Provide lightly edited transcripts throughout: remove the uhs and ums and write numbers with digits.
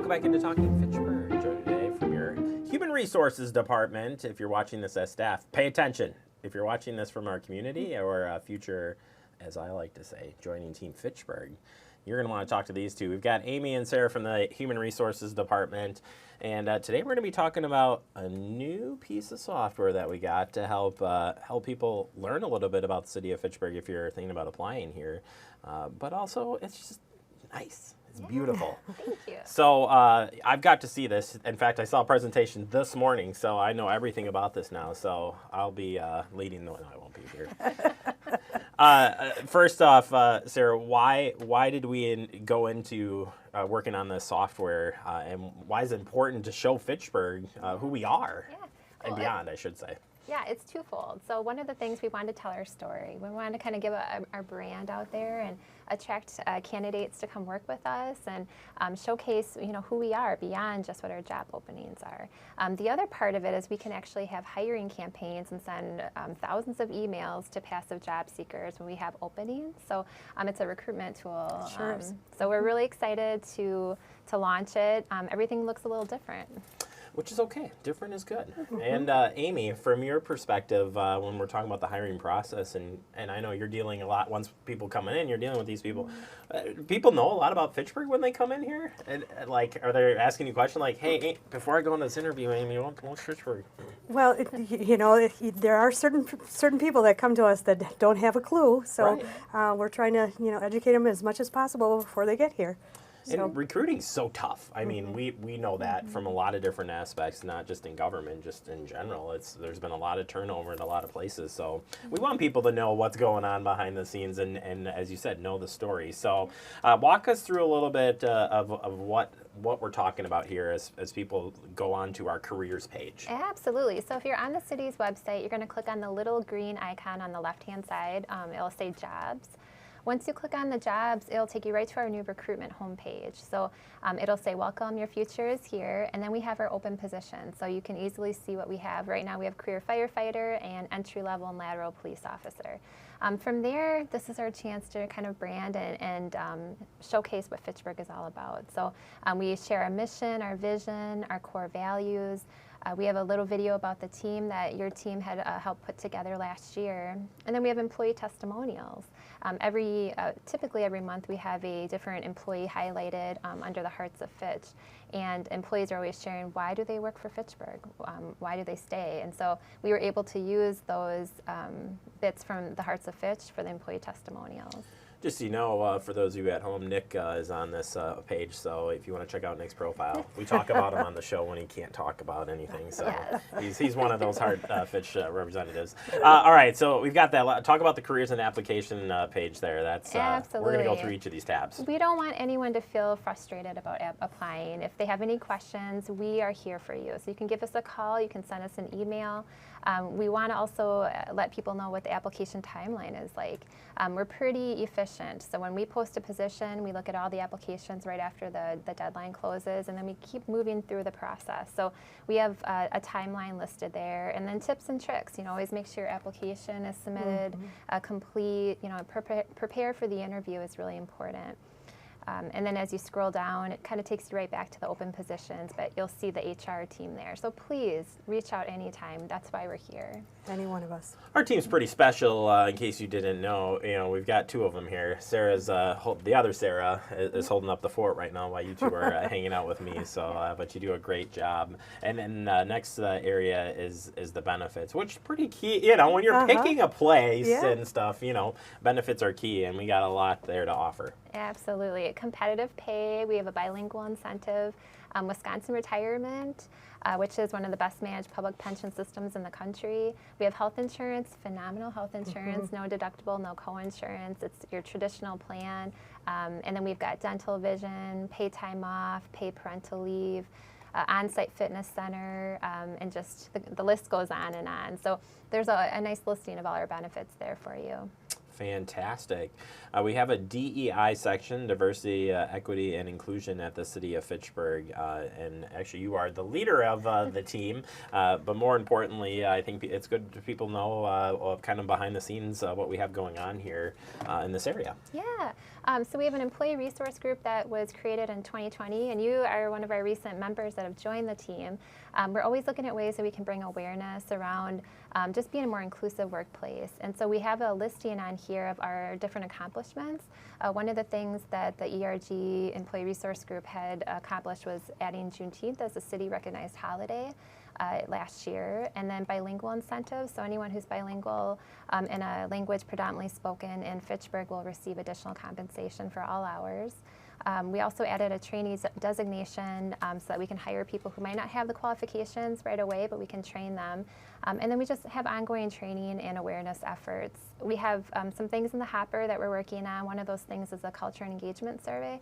Welcome back into Talking Fitchburg. Joined today from your Human Resources Department. If you're watching this as staff, pay attention. If you're watching this from our community or future, as I like to say, joining Team Fitchburg, you're going to want to talk to these two. We've got Amy and Sarah from the Human Resources Department. And today we're going to be talking about a new piece of software that we got to help people learn a little bit about the city of Fitchburg if you're thinking about applying here. But also, it's just nice. It's beautiful. Thank you. So I've got to see this. In fact, I saw a presentation this morning, so I know everything about this now. So I'll be leading the... No, I won't be here. First off, Sarah, why did we go into working on this software, and why is it important to show Fitchburg who we are and beyond, I should say? Yeah, it's twofold. So one of the things we wanted to tell our story. We wanted to kind of give our brand out there and attract candidates to come work with us and showcase, who we are beyond just what our job openings are. The other part of it is we can actually have hiring campaigns and send thousands of emails to passive job seekers when we have openings. So it's a recruitment tool. Sure. So we're really excited to launch it. Everything looks a little different. Which is okay. Different is good. And Amy, from your perspective, when we're talking about the hiring process, and I know you're dealing a lot, once people come in, you're dealing with these people. People know a lot about Fitchburg when they come in here? And are they asking you questions like, hey, before I go on this interview, Amy, what's Fitchburg? Well, there are certain people that come to us that don't have a clue, so we're trying to educate them as much as possible before they get here. And recruiting's so tough. I mean, we know that from a lot of different aspects, not just in government, just in general. There's been a lot of turnover in a lot of places. So we want people to know what's going on behind the scenes and as you said, know the story. So walk us through a little bit of what we're talking about here as people go on to our careers page. Absolutely. So if you're on the city's website, you're going to click on the little green icon on the left-hand side. It'll say jobs. Once you click on the jobs, it'll take you right to our new recruitment homepage. So it'll say, welcome, your future is here. And then we have our open positions. So you can easily see what we have. Right now we have career firefighter and entry-level and lateral police officer. From there, this is our chance to kind of brand and showcase what Fitchburg is all about. So we share our mission, our vision, our core values. We have a little video about the team that your team had helped put together last year. And then we have employee testimonials. Typically every month we have a different employee highlighted under the Hearts of Fitch. And employees are always sharing, why do they work for Fitchburg? Why do they stay? And so we were able to use those bits from the Hearts of Fitch for the employee testimonials. Just so you know, for those of you at home, Nick is on this page, so if you want to check out Nick's profile, we talk about him on the show when he can't talk about anything, so he's one of those hard Fitch representatives. All right, so we've got that. Talk about the careers and application page there. That's Absolutely. We're going to go through each of these tabs. We don't want anyone to feel frustrated about applying. If they have any questions, we are here for you. So you can give us a call, you can send us an email. We want to also let people know what the application timeline is like. We're pretty efficient. So when we post a position, we look at all the applications right after the deadline closes, and then we keep moving through the process. So we have a timeline listed there, and then tips and tricks. Always make sure your application is submitted, complete. Prepare for the interview is really important. And then as you scroll down, it kind of takes you right back to the open positions, but you'll see the HR team there. So please reach out anytime. That's why we're here. Any one of us. Our team's pretty special, in case you didn't know. We've got two of them here. Sarah's, the other Sarah is holding up the fort right now while you two are hanging out with me. So, but you do a great job. And then next area is the benefits, which is pretty key. When you're picking a place and stuff, benefits are key, and we got a lot there to offer. Absolutely. Competitive pay. We have a bilingual incentive. Wisconsin Retirement, which is one of the best managed public pension systems in the country. We have health insurance, phenomenal health insurance, no deductible, no co-insurance. It's your traditional plan. And then we've got dental vision, pay time off, pay parental leave, on-site fitness center, and just the list goes on and on. So there's a nice listing of all our benefits there for you. Fantastic. We have a DEI section, diversity, equity, and inclusion at the city of Fitchburg. And actually, you are the leader of the team. But more importantly, I think it's good to people know kind of behind the scenes what we have going on here in this area. Yeah. So we have an employee resource group that was created in 2020, and you are one of our recent members that have joined the team. We're always looking at ways that we can bring awareness around just being a more inclusive workplace. And so we have a listing on here of our different accomplishments. One of the things that the ERG Employee Resource Group had accomplished was adding Juneteenth as a city-recognized holiday last year, and then bilingual incentives. So anyone who's bilingual in a language predominantly spoken in Fitchburg will receive additional compensation for all hours. We also added a trainee designation so that we can hire people who might not have the qualifications right away, but we can train them. And then we just have ongoing training and awareness efforts. We have some things in the hopper that we're working on. One of those things is a culture and engagement survey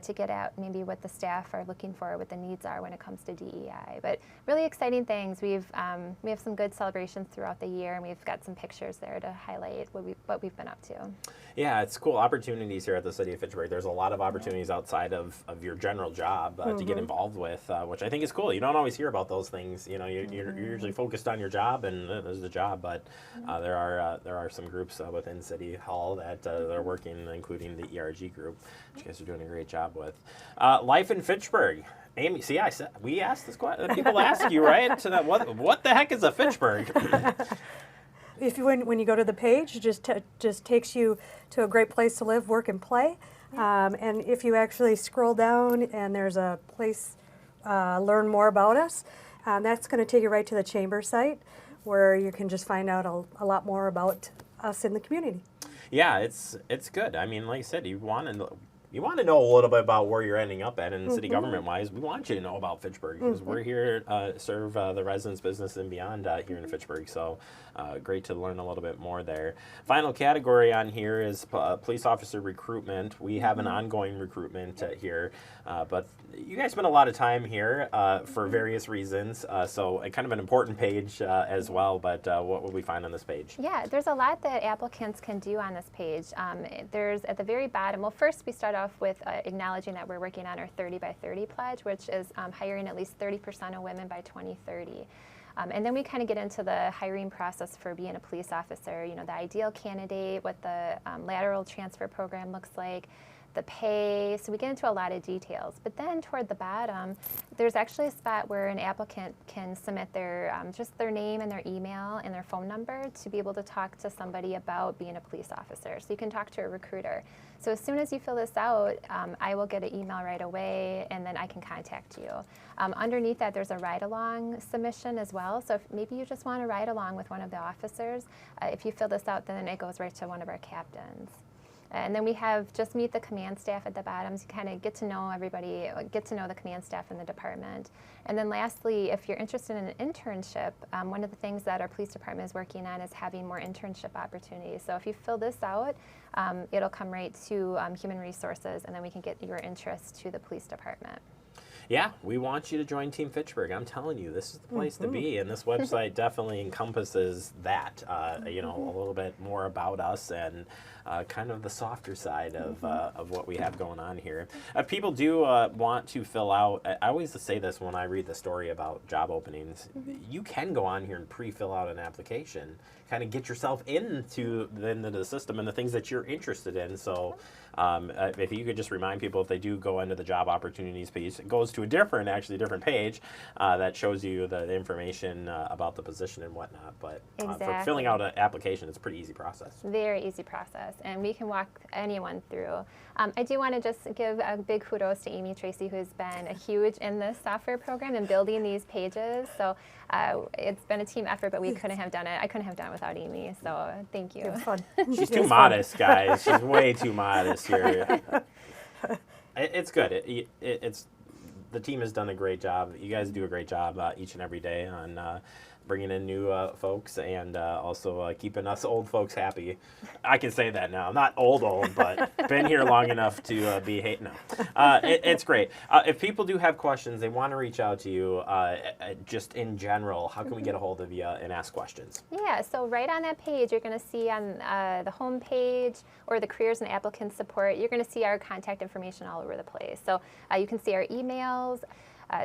to get at maybe what the staff are looking for, what the needs are when it comes to DEI. But really exciting things. We have some good celebrations throughout the year, and we've got some pictures there to highlight what we've been up to. Yeah, it's cool opportunities here at the city of Fitchburg. There's a lot of opportunities outside of your general job to get involved with, which I think is cool. You don't always hear about those things. You know, you're usually focused on your job, and there's the job. But there are some groups within City Hall that are working, including the ERG group, which you guys are doing a great job with. Life in Fitchburg. Amy, see, I said we asked this question. People ask you, right? So what the heck is a Fitchburg? If you when you go to the page, it just takes you to a great place to live, work, and play. And if you actually scroll down and there's a place learn more about us, that's going to take you right to the chamber site, where you can just find out a lot more about us in the community. Yeah, it's good. I mean, like I said, you want to know a little bit about where you're ending up at, and city government-wise, we want you to know about Fitchburg, because we're here to serve the residents, business, and beyond here in Fitchburg. So great to learn a little bit more there. Final category on here is police officer recruitment. We have an ongoing recruitment here, but you guys spend a lot of time here for various reasons, so kind of an important page as well. But what will we find on this page? Yeah, there's a lot that applicants can do on this page. There's at the very bottom, well, first we start off with acknowledging that we're working on our 30 by 30 pledge, which is hiring at least 30% of women by 2030. And then we kind of get into the hiring process for being a police officer, you know, the ideal candidate, what the lateral transfer program looks like, the pay, so we get into a lot of details. But then toward the bottom, there's actually a spot where an applicant can submit their just their name and their email and their phone number to be able to talk to somebody about being a police officer. So you can talk to a recruiter. So as soon as you fill this out, I will get an email right away, and then I can contact you. Underneath that, there's a ride-along submission as well. So if maybe you just want to ride along with one of the officers, if you fill this out, then it goes right to one of our captains. And then we have just meet the command staff at the bottom, so you kind of get to know everybody, get to know the command staff in the department. And then lastly, if you're interested in an internship, one of the things that our police department is working on is having more internship opportunities. So if you fill this out, it'll come right to Human Resources, and then we can get your interest to the police department. Yeah, we want you to join Team Fitchburg. I'm telling you, this is the place to be, and this website definitely encompasses that. You know, a little bit more about us and kind of the softer side of what we have going on here. If people do want to fill out, I always say this when I read the story about job openings, you can go on here and pre-fill out an application, kind of get yourself into the system and the things that you're interested in. So if you could just remind people, if they do go into the job opportunities page, it goes to a different page that shows you the information about the position and whatnot. But for filling out an application, it's a pretty easy process. Very easy process, and we can walk anyone through. I do want to just give a big kudos to Amy Tracy, who's been a huge in this software program and building these pages. So it's been a team effort, but we couldn't have done it. I couldn't have done it without Amy, so thank you. It was fun. She's too modest, guys. She's way too modest here. It's good. It's the team has done a great job. You guys do a great job each and every day on bringing in new folks and also keeping us old folks happy. I can say that now. I'm not old, but been here long enough to be hate. No, it's great. If people do have questions, they want to reach out to you, just in general, how can we get a hold of you and ask questions? Yeah, so right on that page, you're going to see on the home page or the careers and applicant support, you're going to see our contact information all over the place. So you can see our emails.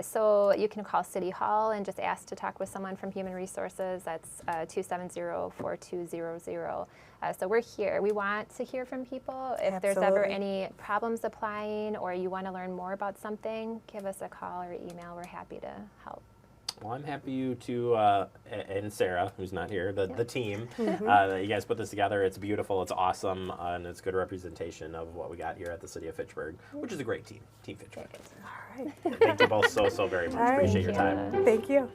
So you can call City Hall and just ask to talk with someone from Human Resources. That's 270-4200. So we're here. We want to hear from people. If there's ever Absolutely. any problems applying or you want to learn more about something, give us a call or email. We're happy to help. Well, I'm happy you two and Sarah, who's not here, the team, Mm-hmm. that you guys put this together. It's beautiful, it's awesome, and it's good representation of what we got here at the City of Fitchburg, which is a great team, Team Fitchburg. All right. Thank you both so very much. All right. Appreciate your Thank time. you. Thank you.